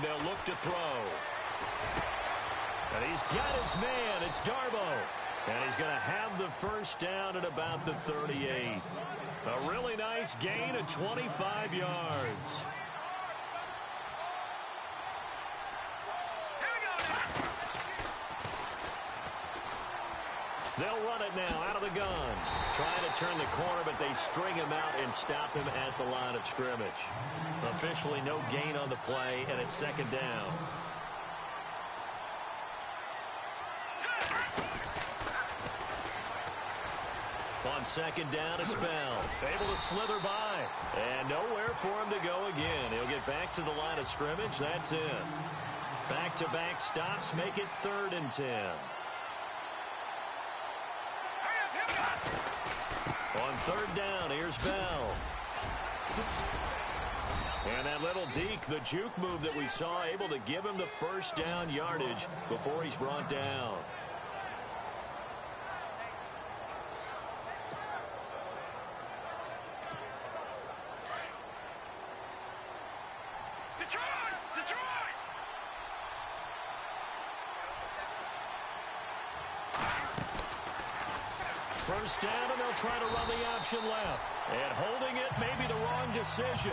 they'll look to throw. And he's got his man. It's Darbo. And he's going to have the first down at about the 38. A really nice gain of 25 yards. They'll run it now out of the gun. Trying to turn the corner, but they string him out and stop him at the line of scrimmage. Officially no gain on the play, and it's second down. On second down, it's Bell. Able to slither by. And nowhere for him to go again. He'll get back to the line of scrimmage. That's it. Back-to-back stops make it 3rd and 10. On 3rd down, here's Bell. And that little deke, the juke move that we saw, able to give him the first down yardage before he's brought down. First down, and they'll try to run the option left. And holding it may be the wrong decision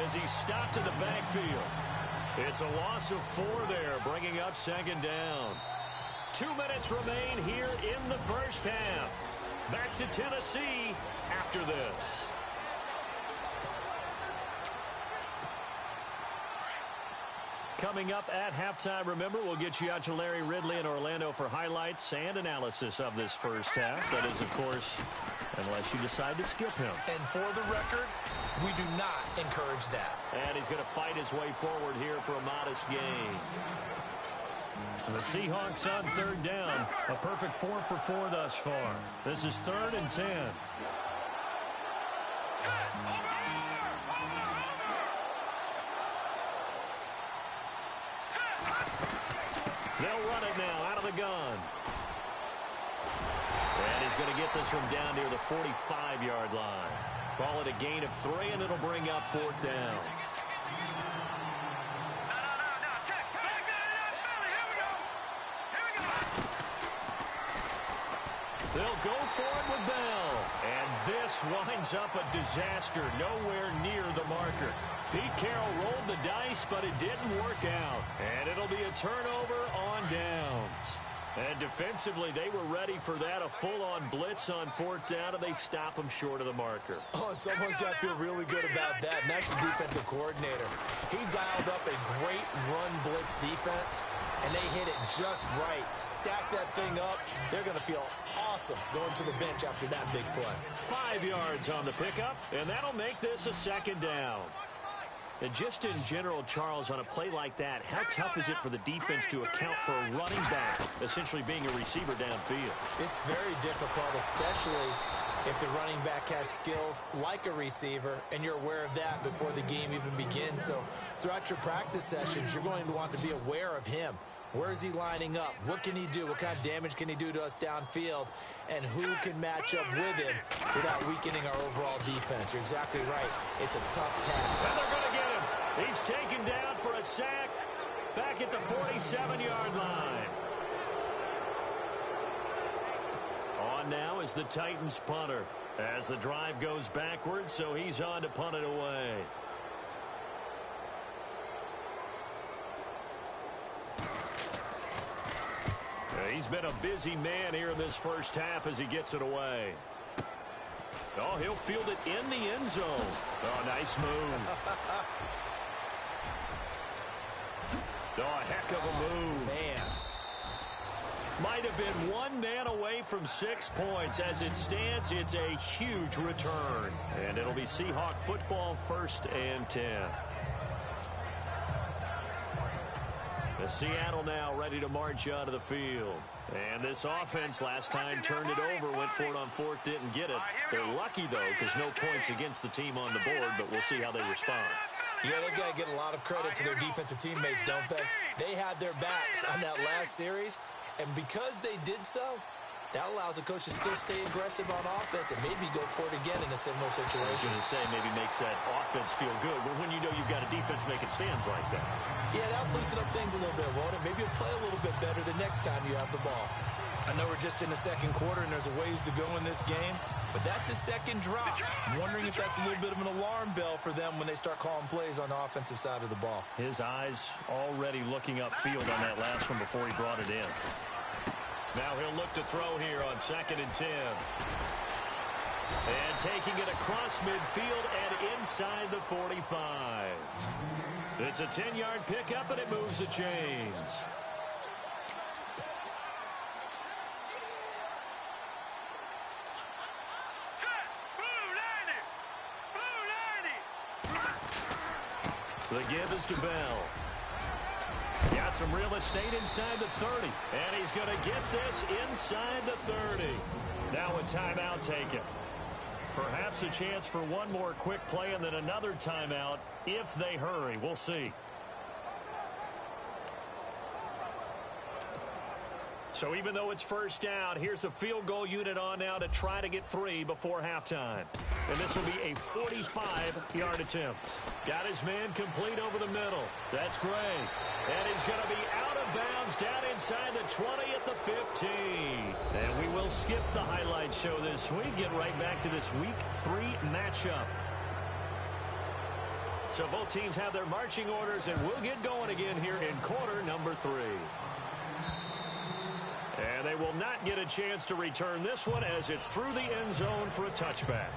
as he's stopped in the backfield. It's a loss of 4 there, bringing up second down. 2 minutes remain here in the first half. Back to Tennessee after this. Coming up at halftime, remember, we'll get you out to Larry Ridley in Orlando for highlights and analysis of this first half. That is, of course, unless you decide to skip him. And for the record, we do not encourage that. And he's going to fight his way forward here for a modest gain. The Seahawks on 3rd down. A perfect 4 for 4 thus far. This is 3rd and 10. They'll run it now out of the gun. And he's going to get this one down near the 45-yard line. Call it a gain of 3, and it'll bring up 4th down. They'll go for it with Bell. And this winds up a disaster nowhere near the marker. Pete Carroll rolled the dice, but it didn't work out. And it'll be a turnover on downs. And defensively, they were ready for that, a full-on blitz on 4th down, and they stop them short of the marker. Oh, and someone's got to feel really good about that, and that's the defensive coordinator. He dialed up a great run blitz defense, and they hit it just right. Stack that thing up. They're going to feel awesome going to the bench after that big play. 5 yards on the pickup, and that'll make this a second down. And just in general, Charles, on a play like that, how tough is it for the defense to account for a running back essentially being a receiver downfield? It's very difficult, especially if the running back has skills like a receiver, and you're aware of that before the game even begins. So throughout your practice sessions, you're going to want to be aware of him. Where is he lining up? What can he do? What kind of damage can he do to us downfield? And who can match up with him without weakening our overall defense? You're exactly right. It's a tough task. And they're going to get him. He's taken down for a sack back at the 47-yard line. On now is the Titans punter as the drive goes backwards, so he's on to punt it away. He's been a busy man here in this first half as he gets it away. Oh, he'll field it in the end zone. Oh, nice move. Oh, a heck of a move. Man. Might have been one man away from 6 points. As it stands, it's a huge return. And it'll be Seahawk football, 1st and 10. Seattle now ready to march out of the field. And this offense last time turned it over, went for it on 4th, didn't get it. They're lucky, though, because no points against the team on the board, but we'll see how they respond. Yeah, they've got to get a lot of credit to their defensive teammates, don't they? They had their backs on that last series, and because they did so, That allows the coach to still stay aggressive on offense and maybe go for it again in a similar situation. I was going to say maybe makes that offense feel good, but when you know you've got a defense making stands like that. Yeah, that'll loosen up things a little bit, won't it? Maybe you'll play a little bit better the next time you have the ball. I know we're just in the second quarter and there's a ways to go in this game, but that's a second drop. I'm wondering if that's a little bit of an alarm bell for them when they start calling plays on the offensive side of the ball. His eyes already looking upfield on that last one before he brought it in. Now he'll look to throw here on 2nd and 10. And taking it across midfield and inside the 45. It's a 10-yard pickup, and it moves the chains. The give is to Bell. Got some real estate inside the 30. And he's going to get this inside the 30. Now a timeout taken. Perhaps a chance for one more quick play and then another timeout if they hurry. We'll see. So even though it's first down, here's the field goal unit on now to try to get 3 before halftime. And this will be a 45-yard attempt. Got his man complete over the middle. That's Gray. And he's going to be out of bounds down inside the 20 at the 15. And we will skip the highlight show this week. Get right back to this Week 3 matchup. So both teams have their marching orders, and we'll get going again here in quarter number 3. And they will not get a chance to return this one as it's through the end zone for a touchback.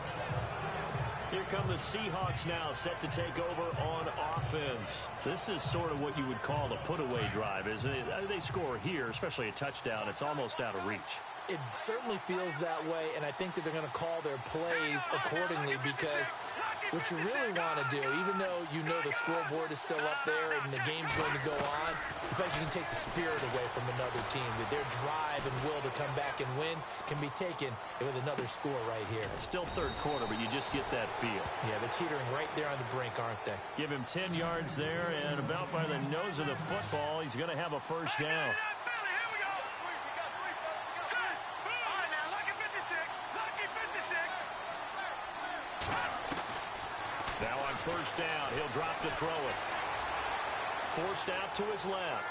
Here come the Seahawks now, set to take over on offense. This is sort of what you would call a put-away drive, isn't it? They score here, especially a touchdown. It's almost out of reach. It certainly feels that way, and I think that they're going to call their plays accordingly because what you really want to do, even though you know the scoreboard is still up there and the game's going to go on, in fact, you can take the spirit away from another team. That their drive and will to come back and win can be taken with another score right here. Still third quarter, but you just get that feel. Yeah, they're teetering right there on the brink, aren't they? Give him 10 yards there, and about by the nose of the football, he's going to have a first down. Now on first down, he'll drop to throw it. Forced out to his left.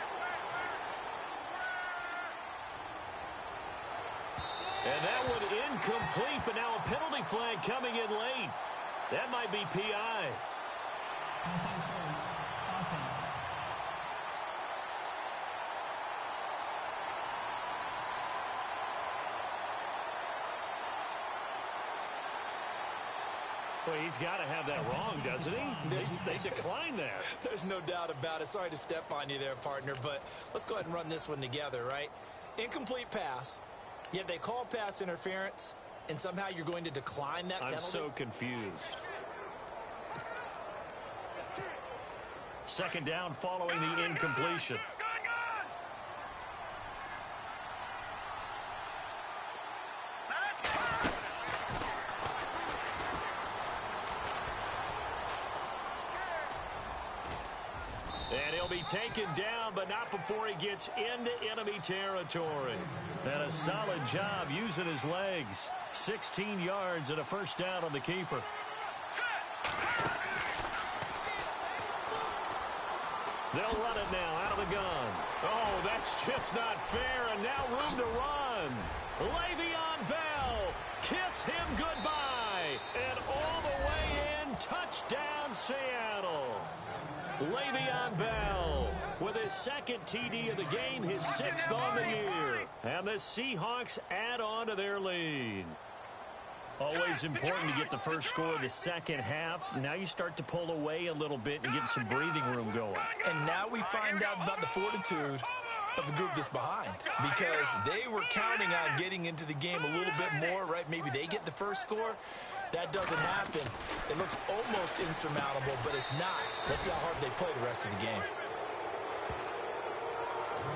And that one incomplete, but now a penalty flag coming in late. That might be PI. Offense. Well, he's got to have that wrong, doesn't he? They declined that. There's no doubt about it. Sorry to step on you there, partner, but let's go ahead and run this one together, right? Incomplete pass, yet they call pass interference, and somehow you're going to decline that penalty? I'm so confused. Second down following the incompletion. And he'll be taken down, but not before he gets into enemy territory. And a solid job using his legs. 16 yards and a first down on the keeper. They'll run it now out of the gun. Oh, that's just not fair, and now room to run. Le'Veon Bell, kiss him goodbye. And all the way in, touchdown Seattle. Le'Veon Bell with his second TD of the game, his 6th on the year. And the Seahawks add on to their lead. Always important to get the first score of the second half. Now you start to pull away a little bit and get some breathing room going. And now we find out about the fortitude of the group that's behind, because they were counting on getting into the game a little bit more, right? Maybe they get the first score. That doesn't happen. It looks almost insurmountable, but it's not. Let's see how hard they play the rest of the game.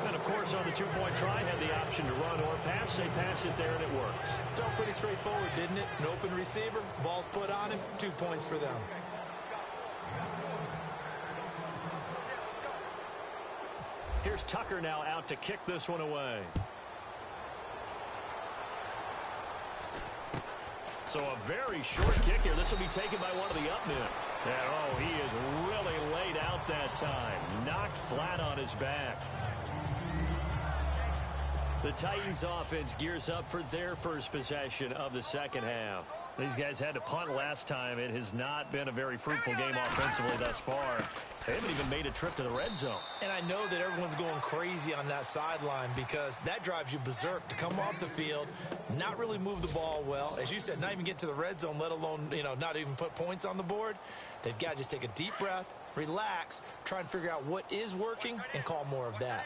And, of course, on the two-point try, had the option to run or pass. They pass it there, and it works. Felt pretty straightforward, didn't it? An open receiver, ball's put on him, 2 points for them. Here's Tucker now out to kick this one away. So a very short kick here. This will be taken by one of the up men. And, oh, he is really laid out that time. Knocked flat on his back. The Titans offense gears up for their first possession of the second half. These guys had to punt last time. It has not been a very fruitful game offensively thus far. They haven't even made a trip to the red zone. And I know that everyone's going crazy on that sideline because that drives you berserk to come off the field, not really move the ball well. As you said, not even get to the red zone, let alone, not even put points on the board. They've got to just take a deep breath, relax, try and figure out what is working, and call more of that.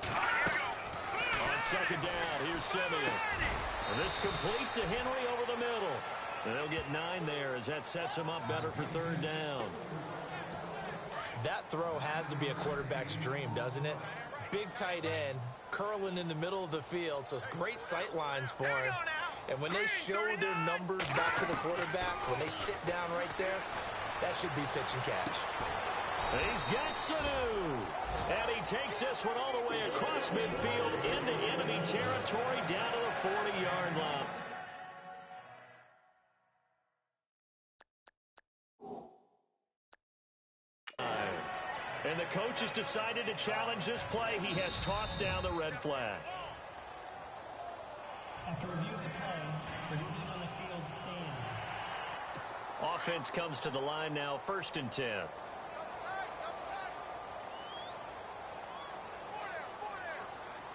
On second down, here's Simeon. And this complete to Henry over the middle. And they'll get 9 there as that sets them up better for third down. That throw has to be a quarterback's dream, doesn't it? Big tight end, curling in the middle of the field, so it's great sight lines for him. And when they show their numbers back to the quarterback, when they sit down right there, that should be pitch and catch. He's got Sanu. And he takes this one all the way across midfield into enemy territory down to the 40-yard line. And the coach has decided to challenge this play. He has tossed down the red flag. After review of the play, the ruling on the field stands. Offense comes to the line now, 1st and 10.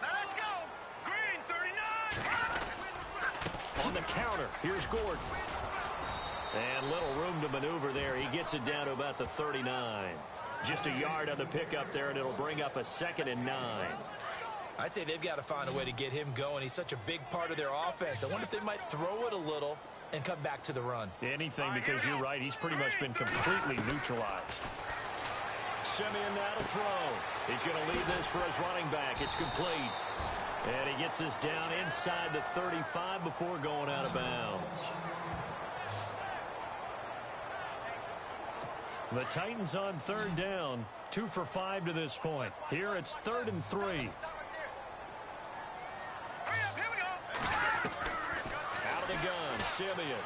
Let's go! Green, 39! On the counter, here's Gordon. And little room to maneuver there. He gets it down to about the 39. Just a yard on the pickup there, and it'll bring up a 2nd and 9. I'd say they've got to find a way to get him going. He's such a big part of their offense. I wonder if they might throw it a little and come back to the run. Anything, because you're right. He's pretty much been completely neutralized. Simeon now to throw. He's going to lead this for his running back. It's complete. And he gets this down inside the 35 before going out of bounds. The Titans on third down, 2 for 5 to this point. Here it's 3rd and 3. Out of the gun, Simeon.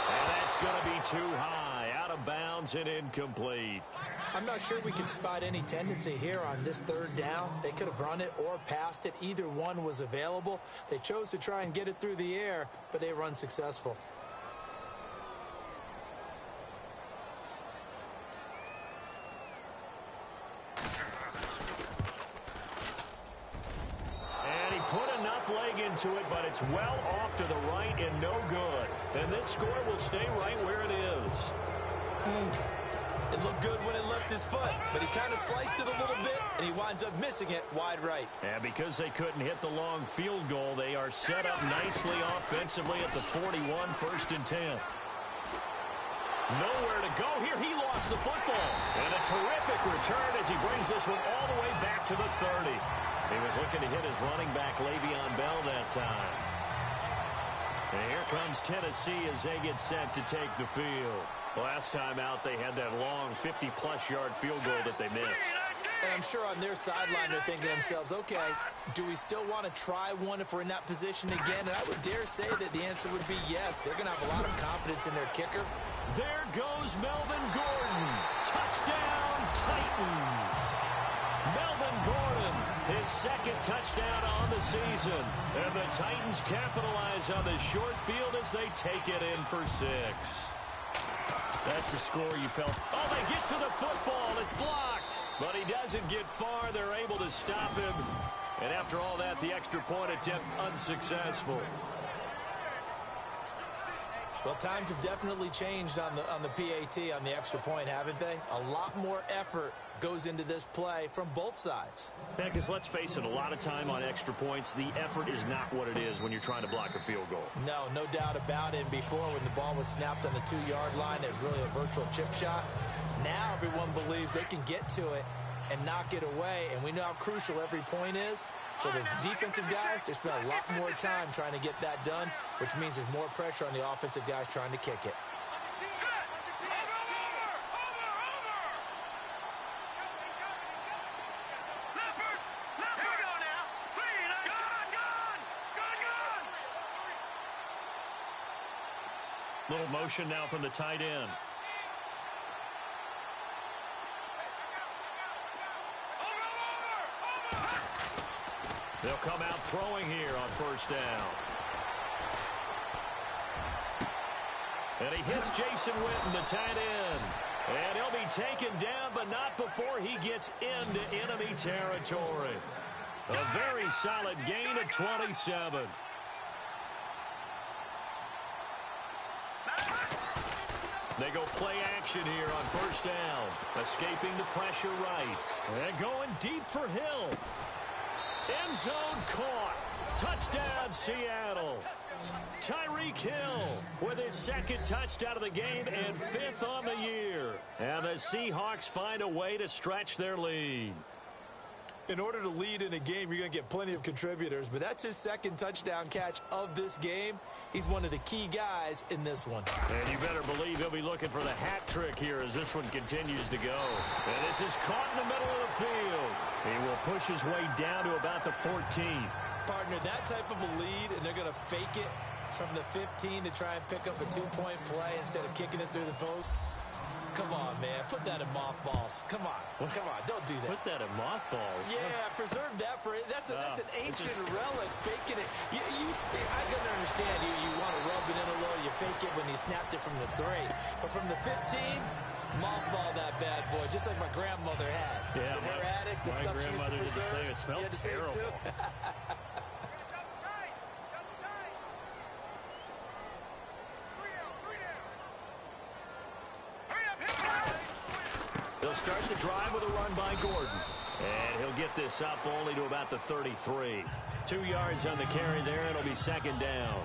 And that's going to be too high, out of bounds and incomplete. I'm not sure we can spot any tendency here on this 3rd down. They could have run it or passed it. Either one was available. They chose to try and get it through the air, but they were unsuccessful. Into it, but it's well off to the right and no good. And this score will stay right where it is. It looked good when it left his foot, but he kind of sliced it a little bit, and he winds up missing it wide right. And because they couldn't hit the long field goal, they are set up nicely offensively at the 41, 1st and 10. Nowhere to go here. He lost the football. And a terrific return as he brings this one all the way back to the 30. He was looking to hit his running back, Le'Veon Bell, that time. And here comes Tennessee as they get set to take the field. Last time out, they had that long 50-plus yard field goal that they missed. And I'm sure on their sideline they're thinking to themselves, okay, do we still want to try one if we're in that position again? And I would dare say that the answer would be yes. They're going to have a lot of confidence in their kicker. There goes Melvin Gordon. Touchdown, Titans. Melvin Gordon, his 2nd touchdown on the season. And the Titans capitalize on the short field as they take it in for 6. That's a score you felt. Oh, they get to the football. It's blocked. But he doesn't get far. They're able to stop him. And after all that, the extra point attempt unsuccessful. Well, times have definitely changed on the PAT, on the extra point, haven't they? A lot more effort goes into this play from both sides. Yeah, because let's face it, a lot of time on extra points, the effort is not what it is when you're trying to block a field goal. No doubt about it. Before, when the ball was snapped on the 2-yard line, it was really a virtual chip shot. Now everyone believes they can get to it and knock it away, and we know how crucial every point is. So the defensive guys, they spend a lot more time trying to get that done, which means there's more pressure on the offensive guys trying to kick it. Little motion now from the tight end. They'll come out throwing here on first down. And he hits Jason Witten, the tight end. And he'll be taken down, but not before he gets into enemy territory. A very solid gain of 27. They go play action here on first down. Escaping the pressure right. And going deep for Hill. End zone caught. Touchdown, Seattle. Tyreek Hill with his second touchdown of the game and fifth on the year. And the Seahawks find a way to stretch their lead. In order to lead in a game, you're going to get plenty of contributors, but that's his second touchdown catch of this game. He's one of the key guys in this one. And you better believe he'll be looking for the hat trick here as this one continues to go. And this is caught in the middle of the field. He will push his way down to about the 14. Partner, that type of a lead, and they're going to fake it from the 15 to try and pick up a two-point play instead of kicking it through the post. Come on, man. Put that in mothballs. Come on. Come on. Don't do that. Put that in mothballs. Yeah, preserve that for it. That's an ancient relic. Faking it. I can understand you want to rub it in a little. You fake it when you snapped it from the 3. But from the 15, mothball that bad boy, just like my grandmother had. Yeah, in her attic, the stuff she used to preserve. It smelled terrible. They'll start the drive with a run by Gordon. And he'll get this up only to about the 33. 2 yards on the carry there. It'll be second down.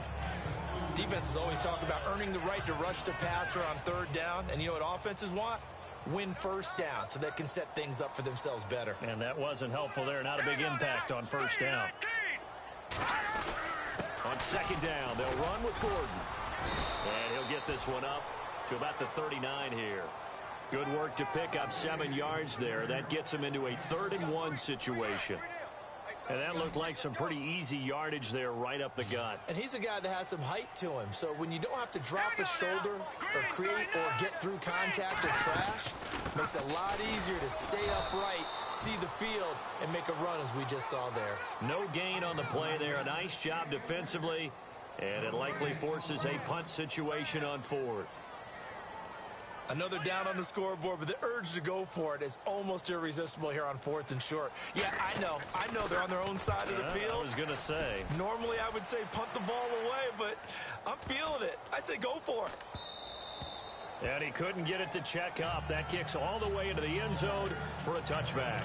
Defenses always talk about earning the right to rush the passer on third down. And you know what offenses want? Win first down so they can set things up for themselves better. And that wasn't helpful there. Not a big impact on first down. On second down, they'll run with Gordon. And he'll get this one up to about the 39 here. Good work to pick up 7 yards there. That gets him into a 3rd and 1 situation. And that looked like some pretty easy yardage there right up the gut. And he's a guy that has some height to him. So when you don't have to drop a shoulder or create or get through contact or trash, makes it a lot easier to stay upright, see the field, and make a run as we just saw there. No gain on the play there. A nice job defensively. And it likely forces a punt situation on 4th. Another down on the scoreboard, but the urge to go for it is almost irresistible here on 4th and short. Yeah, I know they're on their own side of the field. I was going to say. Normally I would say punt the ball away, but I'm feeling it. I say go for it. And he couldn't get it to check up. That kicks all the way into the end zone for a touchback.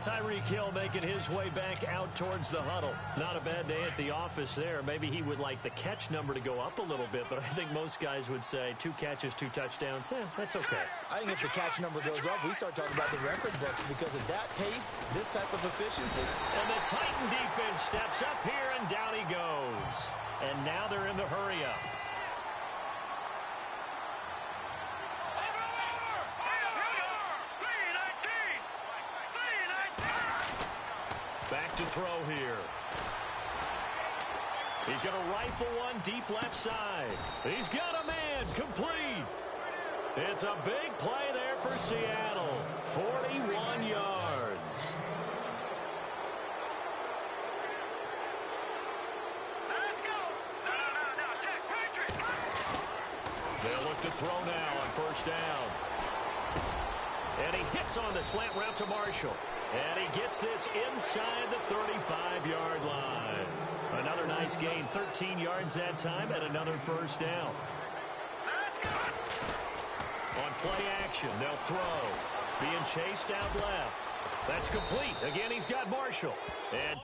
Tyreek Hill making his way back out towards the huddle. Not a bad day at the office there. Maybe he would like the catch number to go up a little bit, but I think most guys would say 2 catches, 2 touchdowns. That's okay. I think if the catch number goes up, we start talking about the record books because of that pace, this type of efficiency. And the Titan defense steps up here, and down he goes. And now they're in the hurry-up. Back to throw here. He's going to rifle one deep left side. He's got a man complete. It's a big play there for Seattle. 41 yards. Let's go. No, check, Patrick. They'll look to throw now on first down. And he hits on the slant route to Marshall. And he gets this inside the 35-yard line. Another nice gain, 13 yards that time, and another first down. Let's go. On play action, they'll throw. Being chased out left. That's complete. Again, he's got Marshall. And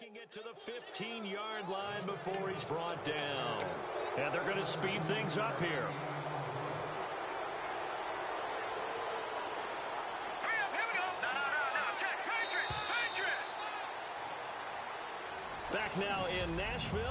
making it to the 15-yard line before he's brought down. And they're going to speed things up here. Hurry up, here we go. No, check, Patriot. Back now in Nashville.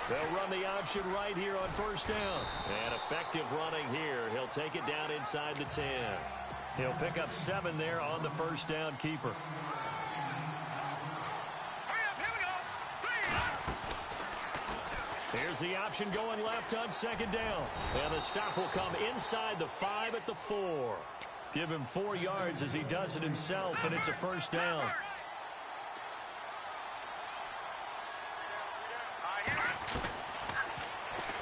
They'll run the option right here on first down. And effective running here. He'll take it down inside the 10. He'll pick up 7 there on the first down keeper. Hurry up, here we go. Here's the option going left on second down. And the stop will come inside the 5 at the 4. Give him 4 yards as he does it himself, and it's a first down.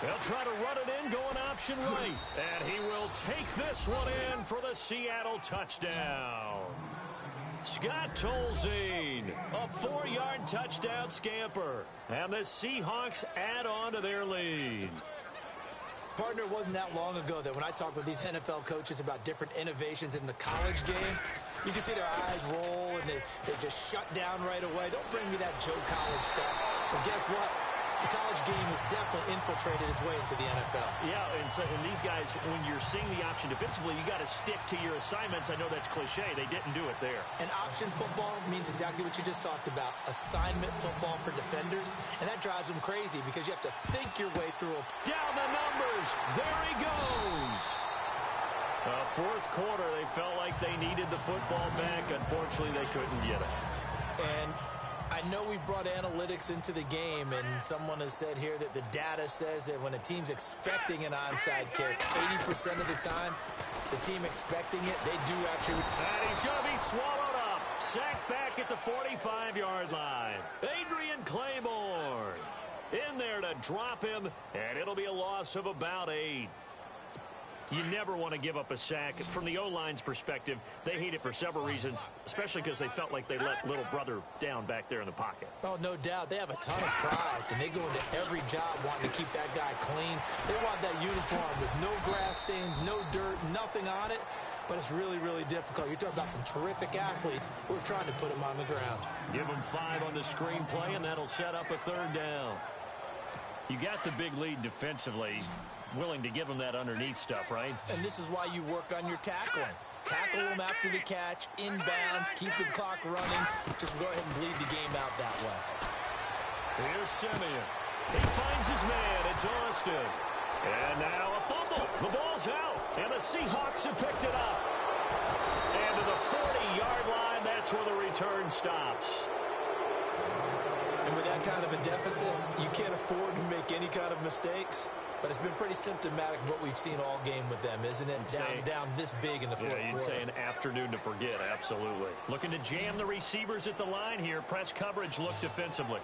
They'll try to run it in, going option right. And he will take this one in for the Seattle touchdown. Scott Tolzien, a 4-yard touchdown scamper. And the Seahawks add on to their lead. Partner, it wasn't that long ago that when I talked with these NFL coaches about different innovations in the college game, you can see their eyes roll and they just shut down right away. Don't bring me that Joe College stuff. But guess what? The college game has definitely infiltrated its way into the NFL. Yeah, and these guys, when you're seeing the option defensively, you got to stick to your assignments. I know that's cliche. They didn't do it there. And option football means exactly what you just talked about, assignment football for defenders. And that drives them crazy because you have to think your way through. Down the numbers. There he goes. Fourth quarter, they felt like they needed the football back. Unfortunately, they couldn't get it. And I know we brought analytics into the game, and someone has said here that the data says that when a team's expecting an onside kick, 80% of the time, the team expecting it, they do actually. And he's going to be swallowed up. Sacked back at the 45-yard line. Adrian Claiborne in there to drop him, and it'll be a loss of about 8. You never want to give up a sack. From the O-line's perspective, they hate it for several reasons, especially because they felt like they let little brother down back there in the pocket. Oh, no doubt. They have a ton of pride, and they go into every job wanting to keep that guy clean. They want that uniform with no grass stains, no dirt, nothing on it. But it's really, really difficult. You're talking about some terrific athletes who are trying to put him on the ground. Give him 5 on the screenplay, and that'll set up a third down. You got the big lead defensively. Willing to give him that underneath stuff, right? And this is why you work on your tackling. Tackle them after the catch, inbounds, keep the clock running. Just go ahead and bleed the game out that way. Here's Simeon. He finds his man. It's Austin. And now a fumble. The ball's out. And the Seahawks have picked it up. And to the 40-yard line, that's where the return stops. And with that kind of a deficit, you can't afford to make any kind of mistakes. But it's been pretty symptomatic of what we've seen all game with them, isn't it? Down this big in the fourth quarter. You'd say an afternoon to forget, absolutely. Looking to jam the receivers at the line here. Press coverage, look defensively.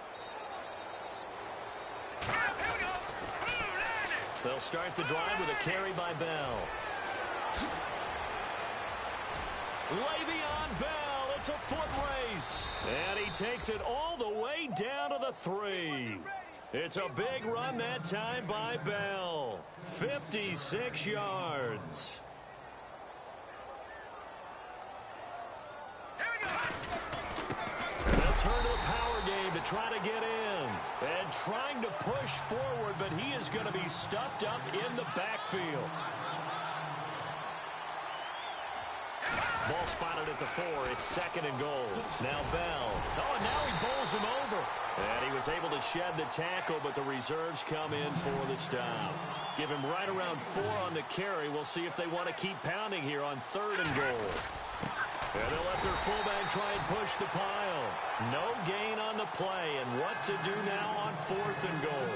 They'll start the drive with a carry by Bell. Le'Veon Bell, it's a foot race. And he takes it all the way down to the 3. It's a big run that time by Bell. 56 yards. They'll turn to the power game to try to get in. And trying to push forward, but he is going to be stuffed up in the backfield. Ball spotted at the 4. It's second and goal. Now Bell. Oh, and now he bowls him over. And he was able to shed the tackle, but the reserves come in for the stop. Give him right around 4 on the carry. We'll see if they want to keep pounding here on third and goal. And they'll let their fullback try and push the pile. No gain on the play. And what to do now on fourth and goal?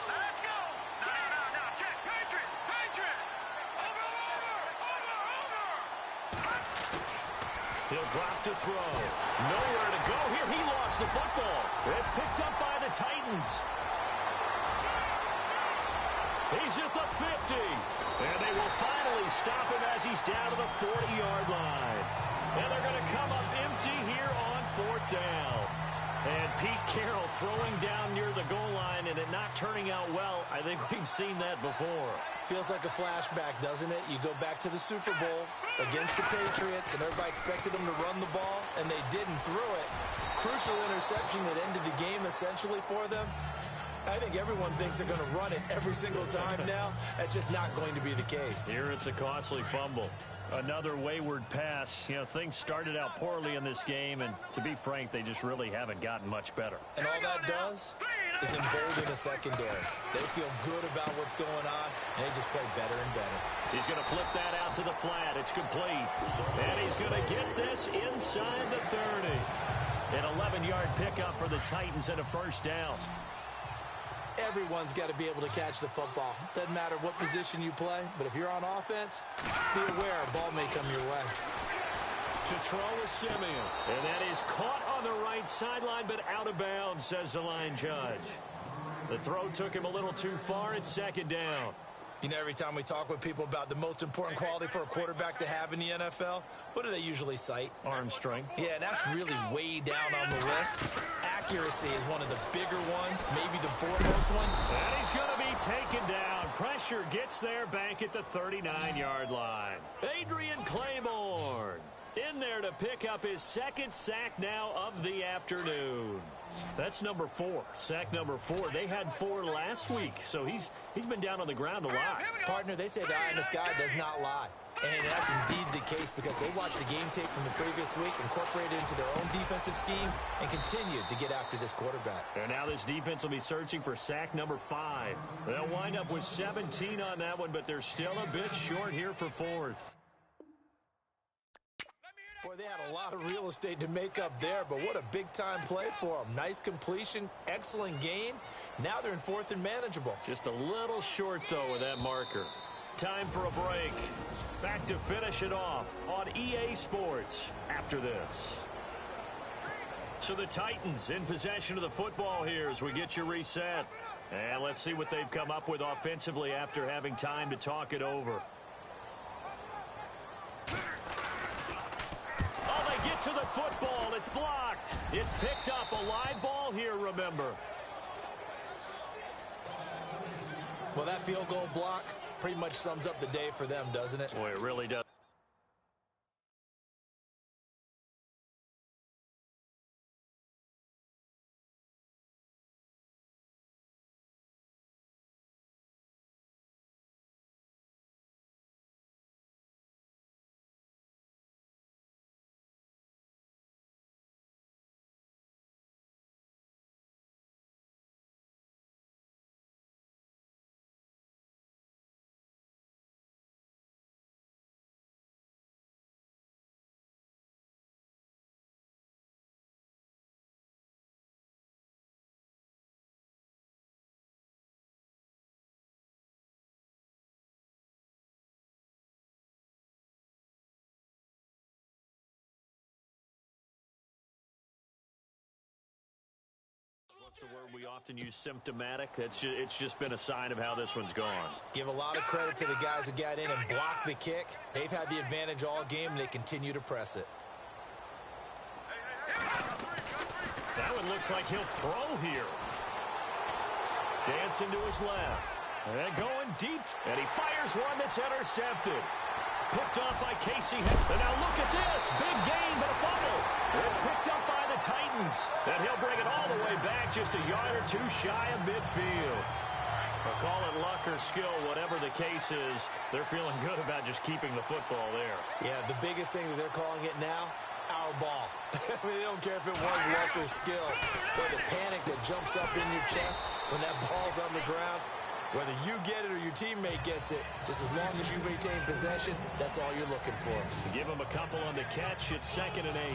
Let's go. No. Check. Patriot. Over. He'll drop to throw. Nowhere to go here. He lost the football. It's picked up by the Titans. He's at the 50. And they will finally stop him as he's down to the 40-yard line. And they're going to come up empty here on 4th down. And Pete Carroll throwing down near the goal line and it not turning out well. I think we've seen that before. Feels like a flashback, doesn't it? You go back to the Super Bowl against the Patriots, and everybody expected them to run the ball, and they didn't throw it. Crucial interception that ended the game essentially for them. I think everyone thinks they're going to run it every single time now. That's just not going to be the case. Here it's a costly fumble. Another wayward pass. You know, things started out poorly in this game, and to be frank, they just really haven't gotten much better. And all that does is embolden the secondary. They feel good about what's going on, and they just play better and better. He's going to flip that out to the flat. It's complete. And he's going to get this inside the 30. An 11-yard pickup for the Titans and a 1st down. Everyone's got to be able to catch the football. Doesn't matter what position you play, but if you're on offense, be aware a ball may come your way. To throw is Simeon. And that is caught on the right sideline, but out of bounds, says the line judge. The throw took him a little too far. It's 2nd down. You know, every time we talk with people about the most important quality for a quarterback to have in the NFL, what do they usually cite? Arm strength. Yeah, and that's really way down on the list. Accuracy is one of the bigger ones, maybe the foremost one. And he's going to be taken down. Pressure gets there back at the 39-yard line. Adrian Claiborne in there to pick up his 2nd sack now of the afternoon. That's number 4. Sack number 4. They had 4 last week, so he's been down on the ground a lot. Partner, they say the eye in the sky does not lie. And that's indeed the case because they watched the game tape from the previous week, incorporated it into their own defensive scheme, and continued to get after this quarterback. And now this defense will be searching for sack number 5. They'll wind up with 17 on that one, but they're still a bit short here for 4th. Boy, they had a lot of real estate to make up there, but what a big-time play for them. Nice completion, excellent game. Now they're in 4th and manageable. Just a little short, though, with that marker. Time for a break. Back to finish it off on EA Sports after this. So the Titans in possession of the football here as we get you reset. And let's see what they've come up with offensively after having time to talk it over. Get to the football. It's blocked. It's picked up. A live ball here, remember. Well, that field goal block pretty much sums up the day for them, doesn't it? Boy, it really does. What's the word we often use? Symptomatic. It's just been a sign of how this one's gone. Give a lot of credit to the guys who got in and blocked the kick. They've had the advantage all game, and they continue to press it. That one looks like he'll throw here. Dancing to his left. And going deep. And he fires one that's intercepted. Picked off by Casey. And now look at this. Big gain, but a fumble. It's picked up by the Titans. And he'll bring it all the way back just a yard or two shy of midfield. Or call it luck or skill, whatever the case is. They're feeling good about just keeping the football there. Yeah, the biggest thing that they're calling it now, our ball. I mean, they don't care if it was luck or skill. But the panic that jumps up in your chest when that ball's on the ground, whether you get it or your teammate gets it, just as long as you retain possession, that's all you're looking for. Give him a couple on the catch. It's 2nd and 8.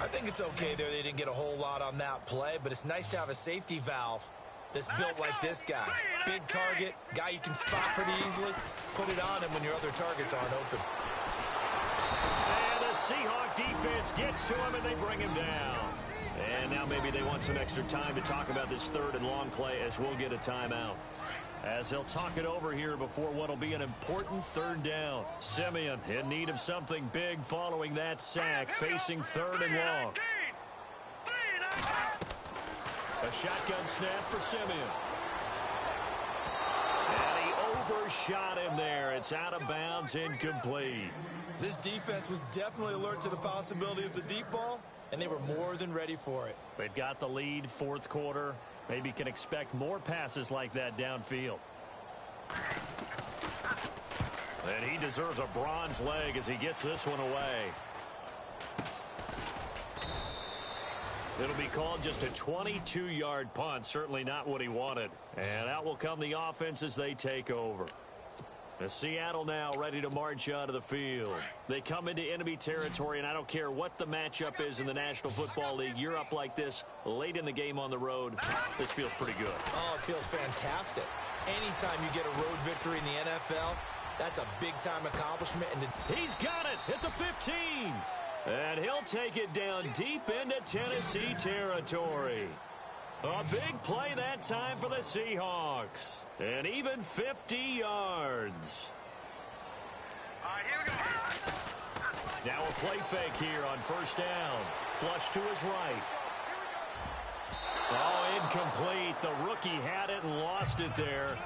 I think it's okay there. They didn't get a whole lot on that play, but it's nice to have a safety valve that's built like this guy. Big target, guy you can spot pretty easily. Put it on him when your other targets aren't open. And the Seahawk defense gets to him, and they bring him down. And now maybe they want some extra time to talk about this 3rd and long play as we'll get a timeout. as they'll talk it over here before what will be an important third down. Simeon in need of something big following that sack, facing third and long. A shotgun snap for Simeon. And he overshot him there. It's out of bounds, incomplete. This defense was definitely alert to the possibility of the deep ball, and they were more than ready for it. They've got the lead, fourth quarter. Maybe can expect more passes like that downfield. And he deserves a bronze leg as he gets this one away. It'll be called just a 22-yard punt. Certainly not what he wanted. And out will come the offense as they take over. Seattle now ready to march out of the field. They come into enemy territory, and I don't care what the matchup is in the National Football League. You're up like this late in the game on the road. This feels pretty good. Oh, it feels fantastic. Anytime you get a road victory in the NFL, that's a big-time accomplishment. And he's got it at the 15. And he'll take it down deep into Tennessee territory. A big play that time for the Seahawks. And even 50 yards. All right, here we go. Now a play fake here on first down. Flush to his right. Oh, incomplete. The rookie had it and lost it there.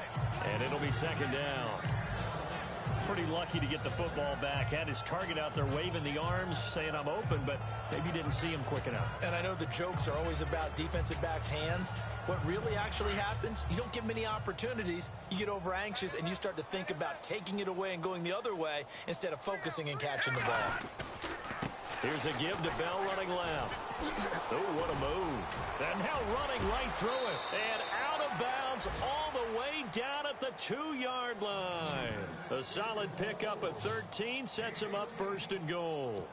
And it'll be second down. Pretty lucky to get the football back. Had his target out there waving the arms, saying I'm open, but maybe didn't see him quick enough. And I know the jokes are always about defensive backs' hands. What really actually happens, you don't get many opportunities. You get over anxious and you start to think about taking it away and going the other way instead of focusing and catching the ball. Here's a give to Bell running left. Oh, what a move. And now running right through it. And out of bounds all the way down at the 2-yard line. A solid pickup at 13 sets him up first and goal.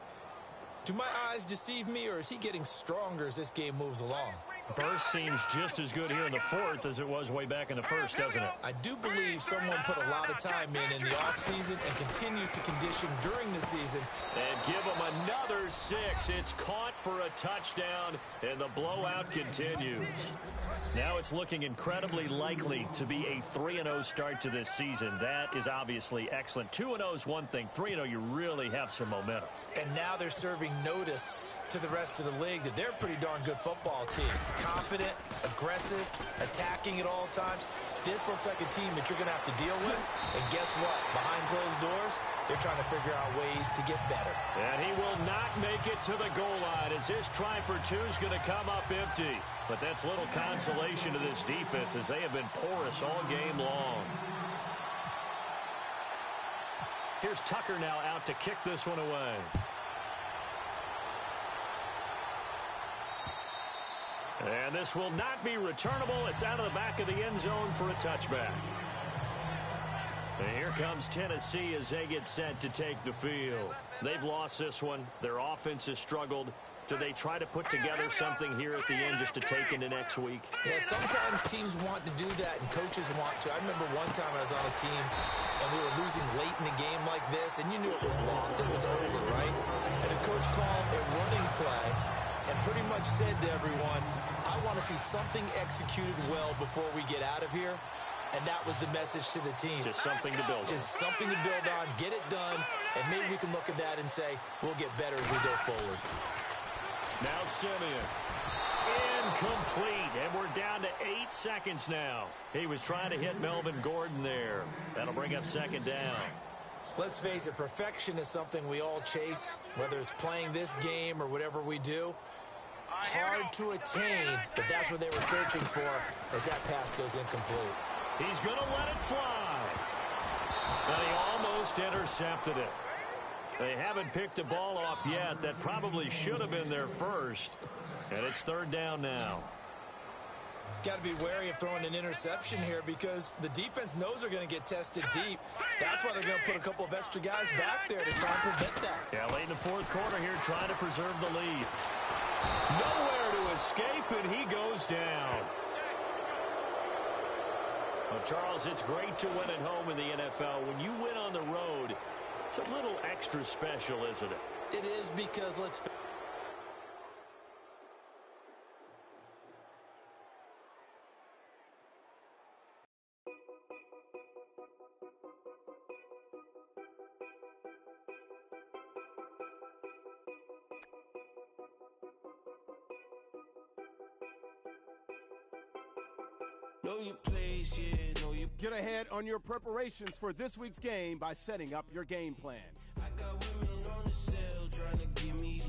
Do my eyes deceive me, or is he getting stronger as this game moves along? Burst seems just as good here in the fourth as it was way back in the first, doesn't it? I do believe someone put a lot of time in the offseason and continues to condition during the season. And give him another 6. It's caught for a touchdown, and the blowout continues. Now it's looking incredibly likely to be a 3-0 start to this season. That is obviously excellent. 2-0 is one thing. 3-0, you really have some momentum. And now they're serving notice to the rest of the league that they're a pretty darn good football team. Confident, aggressive, attacking at all times. This looks like a team that you're going to have to deal with. And guess what? Behind closed doors, they're trying to figure out ways to get better. And he will not make it to the goal line as his try for 2 is going to come up empty. But that's little consolation to this defense as they have been porous all game long. Here's Tucker now out to kick this one away. And this will not be returnable. It's out of the back of the end zone for a touchback. And here comes Tennessee as they get set to take the field. They've lost this one. Their offense has struggled. Do they try to put together something here at the end just to take into next week? Yeah, sometimes teams want to do that and coaches want to. I remember one time I was on a team and we were losing late in the game like this, and you knew it was lost. It was over, right? And the coach called a running play and pretty much said to everyone, I want to see something executed well before we get out of here. And that was the message to the team. Just something to build on. Just something to build on, get it done, and maybe we can look at that and say, we'll get better as we go forward. Now Simeon. Incomplete. And we're down to 8 seconds now. He was trying to hit Melvin Gordon there. That'll bring up second down. Let's face it, perfection is something we all chase, whether it's playing this game or whatever we do. Hard to attain, but that's what they were searching for as that pass goes incomplete. He's going to let it fly. And he almost intercepted it. They haven't picked a ball off yet. That probably should have been their first. And it's third down now. Got to be wary of throwing an interception here because the defense knows they're going to get tested deep. That's why they're going to put a couple of extra guys back there to try and prevent that. Yeah, late in the fourth quarter here trying to preserve the lead. Nowhere to escape, and he goes down. Well, Charles, it's great to win at home in the NFL. When you win on the road, it's a little extra special, isn't it? It is because let's Know your place, yeah, know your... Get ahead on your preparations for this week's game by setting up your game plan. I got women on the cell trying to give me